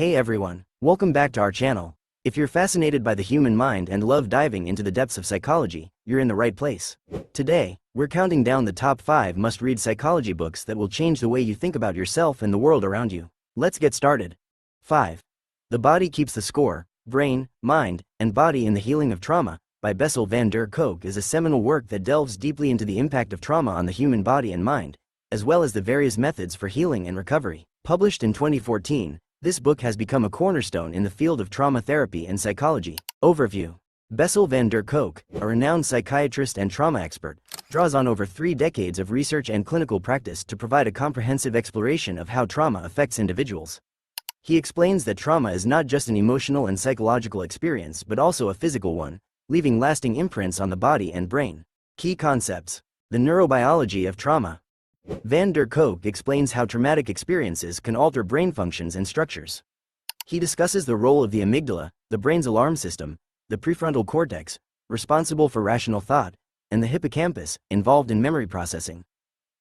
Hey everyone, welcome back to our channel. If you're fascinated by the human mind and love diving into the depths of psychology, you're in the right place. Today, we're counting down the top 5 must-read psychology books that will change the way you think about yourself and the world around you. Let's get started. 5. The Body Keeps the Score, Brain, Mind, and Body in the Healing of Trauma, by Bessel van der Kolk is a seminal work that delves deeply into the impact of trauma on the human body and mind, as well as the various methods for healing and recovery. Published in 2014, this book has become a cornerstone in the field of trauma therapy and psychology. Overview. Bessel van der Kolk, a renowned psychiatrist and trauma expert, draws on over 3 decades of research and clinical practice to provide a comprehensive exploration of how trauma affects individuals. He explains that trauma is not just an emotional and psychological experience but also a physical one, leaving lasting imprints on the body and brain. Key concepts. The neurobiology of trauma. Van der Kolk explains how traumatic experiences can alter brain functions and structures. He discusses the role of the amygdala, the brain's alarm system, the prefrontal cortex, responsible for rational thought, and the hippocampus, involved in memory processing.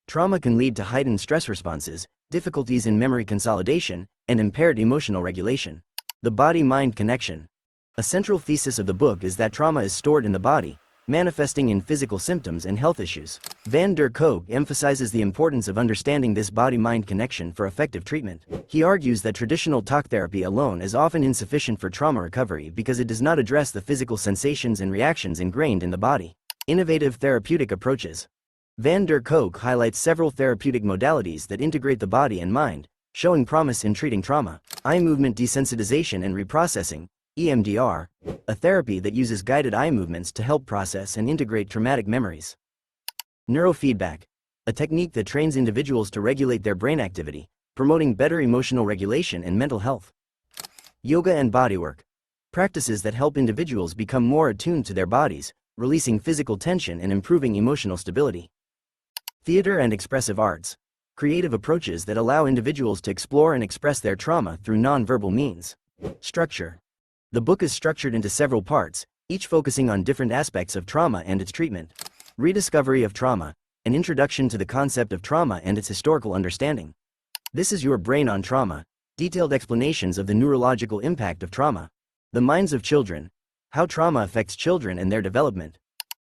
Trauma can lead to heightened stress responses, difficulties in memory consolidation, and impaired emotional regulation. The body-mind connection. A central thesis of the book is that trauma is stored in the body, manifesting in physical symptoms and health issues. Van der Kolk emphasizes the importance of understanding this body-mind connection for effective treatment. He argues that traditional talk therapy alone is often insufficient for trauma recovery because it does not address the physical sensations and reactions ingrained in the body. Innovative therapeutic approaches. Van der Kolk highlights several therapeutic modalities that integrate the body and mind, showing promise in treating trauma. Eye movement desensitization and reprocessing, EMDR, a therapy that uses guided eye movements to help process and integrate traumatic memories. Neurofeedback, a technique that trains individuals to regulate their brain activity, promoting better emotional regulation and mental health. Yoga and bodywork, practices that help individuals become more attuned to their bodies, releasing physical tension and improving emotional stability. Theater and expressive arts, creative approaches that allow individuals to explore and express their trauma through non-verbal means. Structure. The book is structured into several parts, each focusing on different aspects of trauma and its treatment. Rediscovery of trauma, an introduction to the concept of trauma and its historical understanding. This is Your Brain on Trauma, detailed explanations of the neurological impact of trauma. The Minds of Children, how trauma affects children and their development.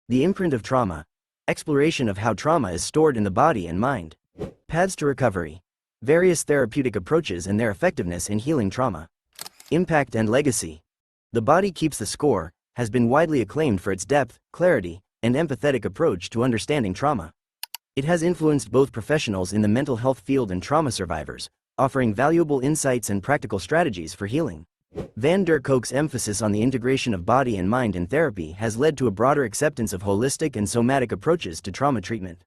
The Imprint of Trauma, exploration of how trauma is stored in the body and mind. Paths to Recovery, various therapeutic approaches and their effectiveness in healing trauma. Impact and Legacy. The Body Keeps the Score has been widely acclaimed for its depth, clarity, and empathetic approach to understanding trauma. It has influenced both professionals in the mental health field and trauma survivors, offering valuable insights and practical strategies for healing. Van der Kolk's emphasis on the integration of body and mind in therapy has led to a broader acceptance of holistic and somatic approaches to trauma treatment.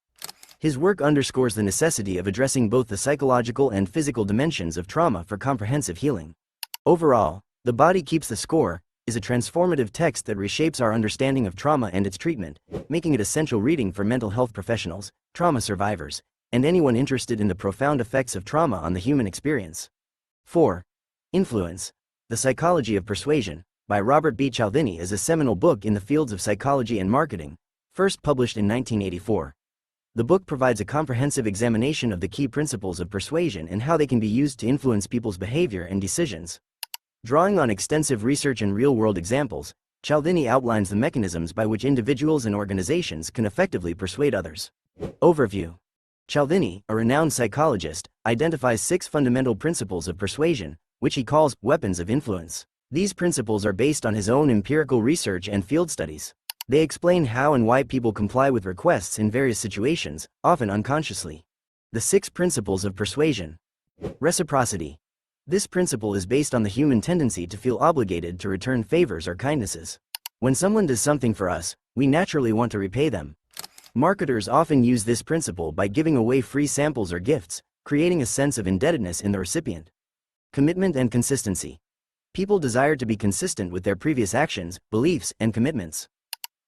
His work underscores the necessity of addressing both the psychological and physical dimensions of trauma for comprehensive healing. Overall, The Body Keeps the Score is a transformative text that reshapes our understanding of trauma and its treatment, making it essential reading for mental health professionals, trauma survivors, and anyone interested in the profound effects of trauma on the human experience. 4. Influence. The Psychology of Persuasion, by Robert B. Cialdini is a seminal book in the fields of psychology and marketing, first published in 1984. The book provides a comprehensive examination of the key principles of persuasion and how they can be used to influence people's behavior and decisions. Drawing on extensive research and real-world examples, Cialdini outlines the mechanisms by which individuals and organizations can effectively persuade others. Overview. Cialdini, a renowned psychologist, identifies 6 fundamental principles of persuasion, which he calls weapons of influence. These principles are based on his own empirical research and field studies. They explain how and why people comply with requests in various situations, often unconsciously. The 6 principles of persuasion. Reciprocity. This principle is based on the human tendency to feel obligated to return favors or kindnesses. When someone does something for us, we naturally want to repay them. Marketers often use this principle by giving away free samples or gifts, creating a sense of indebtedness in the recipient. Commitment and consistency. People desire to be consistent with their previous actions, beliefs, and commitments.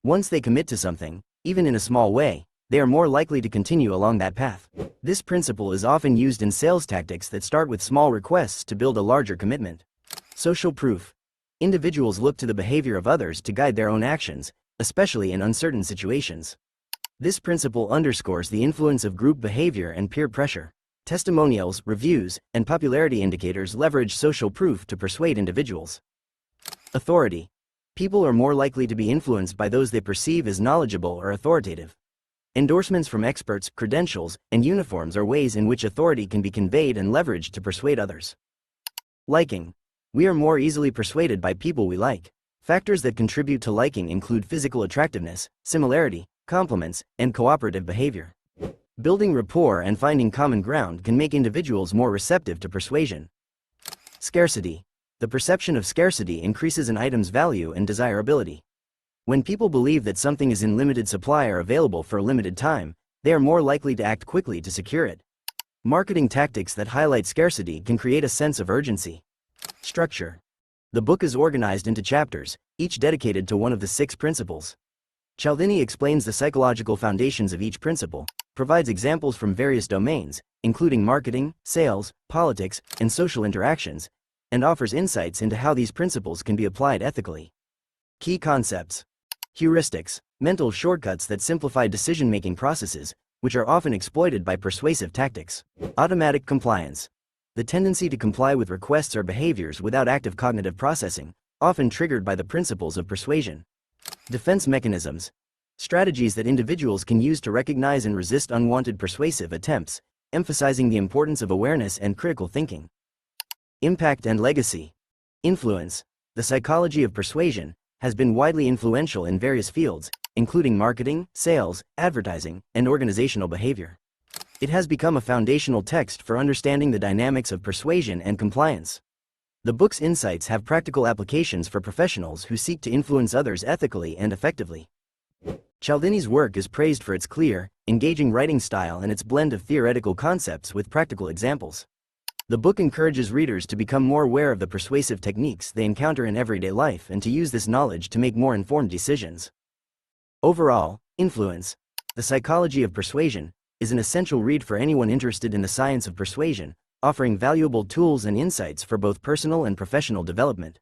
Once they commit to something, even in a small way, they are more likely to continue along that path. This principle is often used in sales tactics that start with small requests to build a larger commitment. Social proof. Individuals look to the behavior of others to guide their own actions, especially in uncertain situations. This principle underscores the influence of group behavior and peer pressure. Testimonials, reviews, and popularity indicators leverage social proof to persuade individuals. Authority. People are more likely to be influenced by those they perceive as knowledgeable or authoritative. Endorsements from experts, credentials, and uniforms are ways in which authority can be conveyed and leveraged to persuade others. Liking. We are more easily persuaded by people we like. Factors that contribute to liking include physical attractiveness, similarity, compliments, and cooperative behavior. Building rapport and finding common ground can make individuals more receptive to persuasion. Scarcity. The perception of scarcity increases an item's value and desirability. When people believe that something is in limited supply or available for a limited time, they are more likely to act quickly to secure it. Marketing tactics that highlight scarcity can create a sense of urgency. Structure. The book is organized into chapters, each dedicated to one of the 6 principles. Cialdini explains the psychological foundations of each principle, provides examples from various domains, including marketing, sales, politics, and social interactions, and offers insights into how these principles can be applied ethically. Key concepts. Heuristics, mental shortcuts that simplify decision-making processes, which are often exploited by persuasive tactics. Automatic compliance. The tendency to comply with requests or behaviors without active cognitive processing, often triggered by the principles of persuasion. Defense mechanisms. Strategies that individuals can use to recognize and resist unwanted persuasive attempts, emphasizing the importance of awareness and critical thinking. Impact and legacy. Influence. The psychology of persuasion has been widely influential in various fields, including marketing, sales, advertising, and organizational behavior. It has become a foundational text for understanding the dynamics of persuasion and compliance. The book's insights have practical applications for professionals who seek to influence others ethically and effectively. Cialdini's work is praised for its clear, engaging writing style and its blend of theoretical concepts with practical examples. The book encourages readers to become more aware of the persuasive techniques they encounter in everyday life and to use this knowledge to make more informed decisions. Overall, Influence, The Psychology of Persuasion, is an essential read for anyone interested in the science of persuasion, offering valuable tools and insights for both personal and professional development.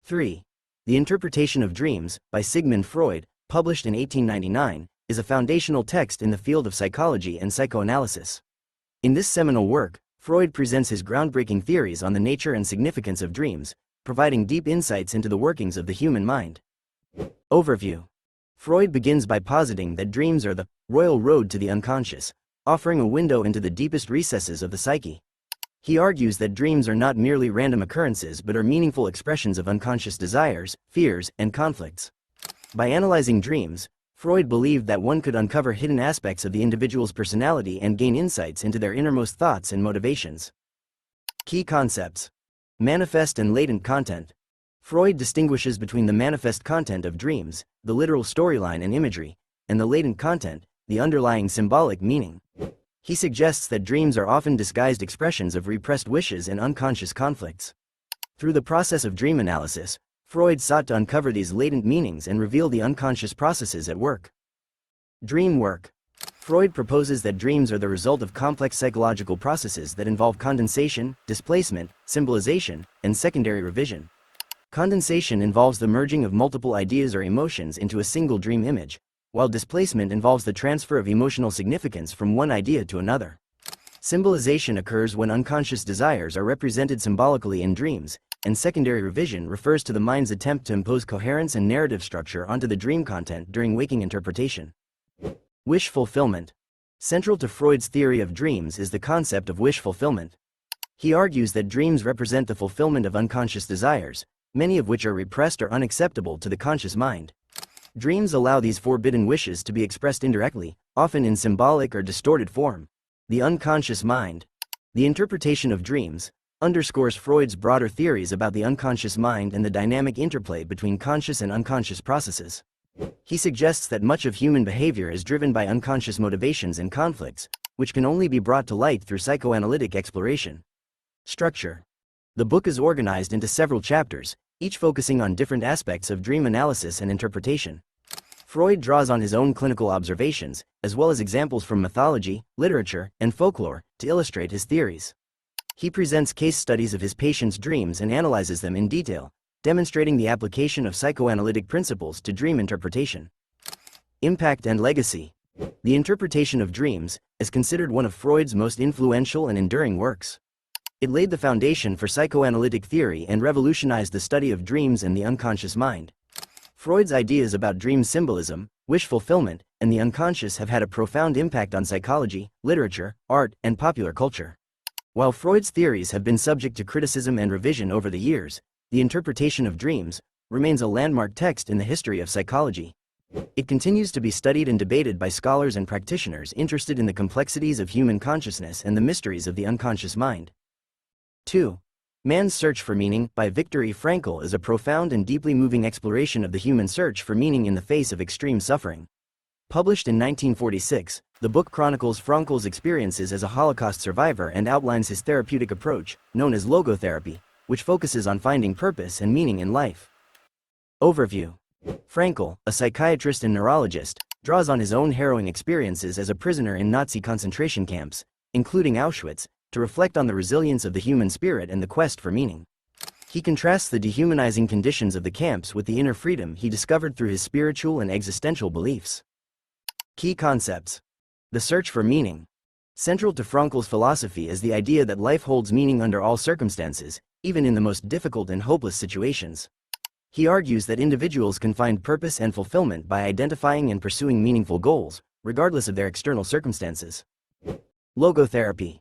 3. The Interpretation of Dreams, by Sigmund Freud, published in 1899, is a foundational text in the field of psychology and psychoanalysis. In this seminal work, Freud presents his groundbreaking theories on the nature and significance of dreams, providing deep insights into the workings of the human mind. Overview. Freud begins by positing that dreams are the royal road to the unconscious, offering a window into the deepest recesses of the psyche. He argues that dreams are not merely random occurrences but are meaningful expressions of unconscious desires, fears, and conflicts. By analyzing dreams, Freud believed that one could uncover hidden aspects of the individual's personality and gain insights into their innermost thoughts and motivations. Key concepts. Manifest and latent content. Freud distinguishes between the manifest content of dreams, the literal storyline and imagery, and the latent content, the underlying symbolic meaning. He suggests that dreams are often disguised expressions of repressed wishes and unconscious conflicts. Through the process of dream analysis, Freud sought to uncover these latent meanings and reveal the unconscious processes at work. Dream work. Freud proposes that dreams are the result of complex psychological processes that involve condensation, displacement, symbolization, and secondary revision. Condensation involves the merging of multiple ideas or emotions into a single dream image, while displacement involves the transfer of emotional significance from one idea to another. Symbolization occurs when unconscious desires are represented symbolically in dreams, and secondary revision refers to the mind's attempt to impose coherence and narrative structure onto the dream content during waking interpretation. Wish fulfillment. Central to Freud's theory of dreams is the concept of wish fulfillment. He argues that dreams represent the fulfillment of unconscious desires, many of which are repressed or unacceptable to the conscious mind. Dreams allow these forbidden wishes to be expressed indirectly, often in symbolic or distorted form. The unconscious mind. The interpretation of dreams underscores Freud's broader theories about the unconscious mind and the dynamic interplay between conscious and unconscious processes. He suggests that much of human behavior is driven by unconscious motivations and conflicts, which can only be brought to light through psychoanalytic exploration. Structure. The book is organized into several chapters, each focusing on different aspects of dream analysis and interpretation. Freud draws on his own clinical observations, as well as examples from mythology, literature, and folklore, to illustrate his theories. He presents case studies of his patients' dreams and analyzes them in detail, demonstrating the application of psychoanalytic principles to dream interpretation. Impact and legacy. The Interpretation of Dreams is considered one of Freud's most influential and enduring works. It laid the foundation for psychoanalytic theory and revolutionized the study of dreams and the unconscious mind. Freud's ideas about dream symbolism, wish fulfillment, and the unconscious have had a profound impact on psychology, literature, art, and popular culture. While Freud's theories have been subject to criticism and revision over the years, The Interpretation of Dreams remains a landmark text in the history of psychology. It continues to be studied and debated by scholars and practitioners interested in the complexities of human consciousness and the mysteries of the unconscious mind. 2. Man's Search for Meaning by Viktor E. Frankl is a profound and deeply moving exploration of the human search for meaning in the face of extreme suffering. Published in 1946, the book chronicles Frankl's experiences as a Holocaust survivor and outlines his therapeutic approach, known as logotherapy, which focuses on finding purpose and meaning in life. Overview. Frankl, a psychiatrist and neurologist, draws on his own harrowing experiences as a prisoner in Nazi concentration camps, including Auschwitz, to reflect on the resilience of the human spirit and the quest for meaning. He contrasts the dehumanizing conditions of the camps with the inner freedom he discovered through his spiritual and existential beliefs. Key concepts. The search for meaning. Central to Frankl's philosophy is the idea that life holds meaning under all circumstances, even in the most difficult and hopeless situations. He argues that individuals can find purpose and fulfillment by identifying and pursuing meaningful goals, regardless of their external circumstances. Logotherapy.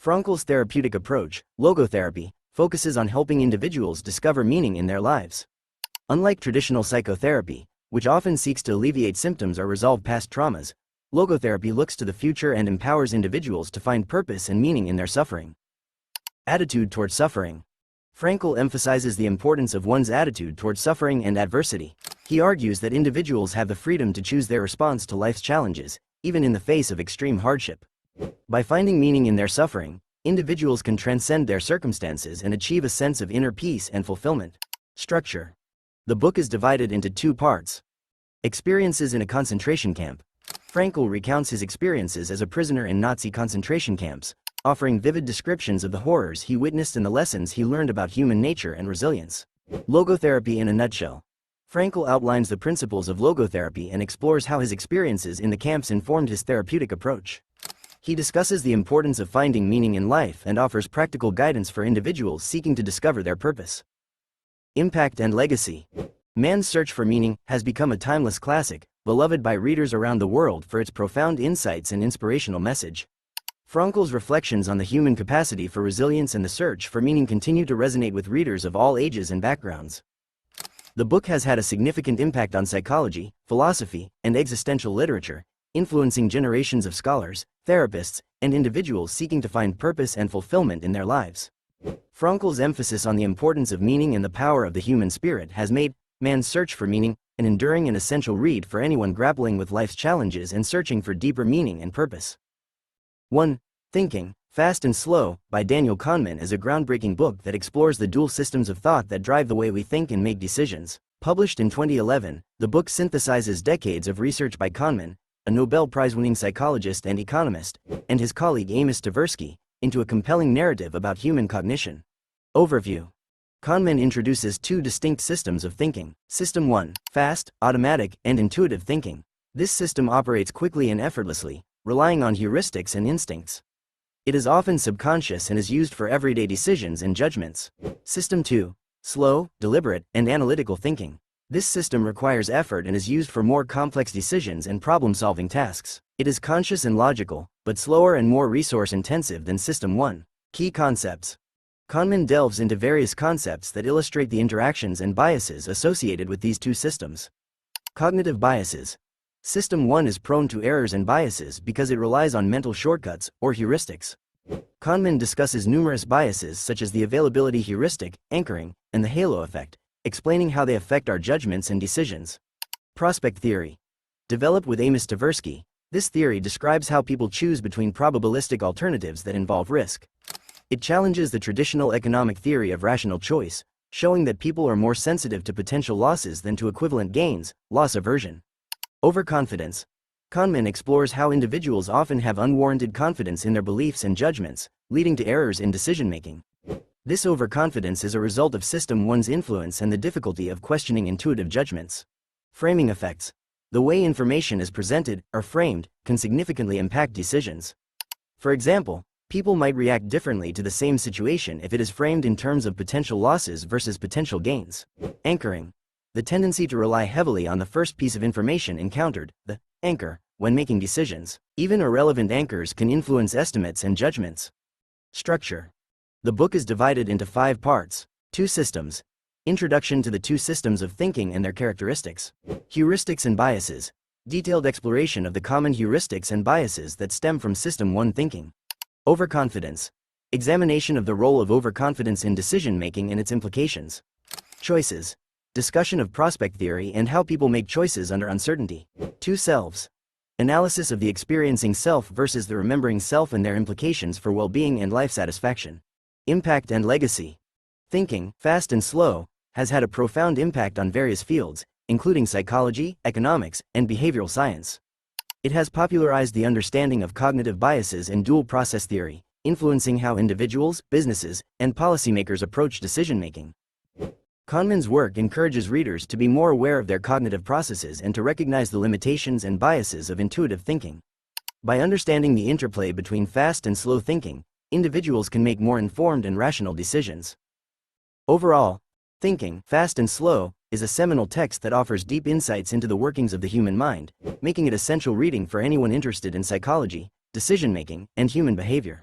Frankl's therapeutic approach, logotherapy, focuses on helping individuals discover meaning in their lives. Unlike traditional psychotherapy, which often seeks to alleviate symptoms or resolve past traumas, logotherapy looks to the future and empowers individuals to find purpose and meaning in their suffering. Attitude toward suffering. Frankl emphasizes the importance of one's attitude toward suffering and adversity. He argues that individuals have the freedom to choose their response to life's challenges, even in the face of extreme hardship. By finding meaning in their suffering, individuals can transcend their circumstances and achieve a sense of inner peace and fulfillment. Structure. The book is divided into 2 parts. Experiences in a concentration camp. Frankl recounts his experiences as a prisoner in Nazi concentration camps, offering vivid descriptions of the horrors he witnessed and the lessons he learned about human nature and resilience. Logotherapy in a nutshell. Frankl outlines the principles of logotherapy and explores how his experiences in the camps informed his therapeutic approach. He discusses the importance of finding meaning in life and offers practical guidance for individuals seeking to discover their purpose. Impact and legacy. Man's Search for Meaning has become a timeless classic, beloved by readers around the world for its profound insights and inspirational message. Frankl's reflections on the human capacity for resilience and the search for meaning continue to resonate with readers of all ages and backgrounds. The book has had a significant impact on psychology, philosophy, and existential literature, influencing generations of scholars, therapists, and individuals seeking to find purpose and fulfillment in their lives. Frankl's emphasis on the importance of meaning and the power of the human spirit has made Man's Search for Meaning an enduring and essential read for anyone grappling with life's challenges and searching for deeper meaning and purpose. 1. Thinking, Fast and Slow, by Daniel Kahneman is a groundbreaking book that explores the dual systems of thought that drive the way we think and make decisions. Published in 2011, the book synthesizes decades of research by Kahneman, a Nobel Prize-winning psychologist and economist, and his colleague Amos Tversky, into a compelling narrative about human cognition. Overview. Kahneman introduces 2 distinct systems of thinking. System 1, fast, automatic, and intuitive thinking. This system operates quickly and effortlessly, relying on heuristics and instincts. It is often subconscious and is used for everyday decisions and judgments. System 2, slow, deliberate, and analytical thinking. This system requires effort and is used for more complex decisions and problem-solving tasks. It is conscious and logical, but slower and more resource-intensive than System 1. Key concepts. Kahneman delves into various concepts that illustrate the interactions and biases associated with these 2 systems. Cognitive biases. System 1 is prone to errors and biases because it relies on mental shortcuts, or heuristics. Kahneman discusses numerous biases such as the availability heuristic, anchoring, and the halo effect, explaining how they affect our judgments and decisions. Prospect theory. Developed with Amos Tversky, this theory describes how people choose between probabilistic alternatives that involve risk. It challenges the traditional economic theory of rational choice, showing that people are more sensitive to potential losses than to equivalent gains, loss aversion. Overconfidence. Kahneman explores how individuals often have unwarranted confidence in their beliefs and judgments, leading to errors in decision-making. This overconfidence is a result of System 1's influence and the difficulty of questioning intuitive judgments. Framing effects. The way information is presented or framed can significantly impact decisions. For example, people might react differently to the same situation if it is framed in terms of potential losses versus potential gains. Anchoring. The tendency to rely heavily on the first piece of information encountered, the anchor, when making decisions. Even irrelevant anchors can influence estimates and judgments. Structure. The book is divided into 5 parts. 2 systems. Introduction to the 2 systems of thinking and their characteristics. Heuristics and biases. Detailed exploration of the common heuristics and biases that stem from System 1 thinking. Overconfidence. Examination of the role of overconfidence in decision-making and its implications. Choices. Discussion of prospect theory and how people make choices under uncertainty. 2 selves. Analysis of the experiencing self versus the remembering self and their implications for well-being and life satisfaction. Impact and legacy. Thinking, fast and slow, has had a profound impact on various fields, including psychology, economics, and behavioral science. It has popularized the understanding of cognitive biases and dual process theory, influencing how individuals, businesses, and policymakers approach decision-making. Kahneman's work encourages readers to be more aware of their cognitive processes and to recognize the limitations and biases of intuitive thinking. By understanding the interplay between fast and slow thinking, individuals can make more informed and rational decisions. Overall, Thinking, Fast and Slow is a seminal text that offers deep insights into the workings of the human mind, making it essential reading for anyone interested in psychology, decision-making, and human behavior.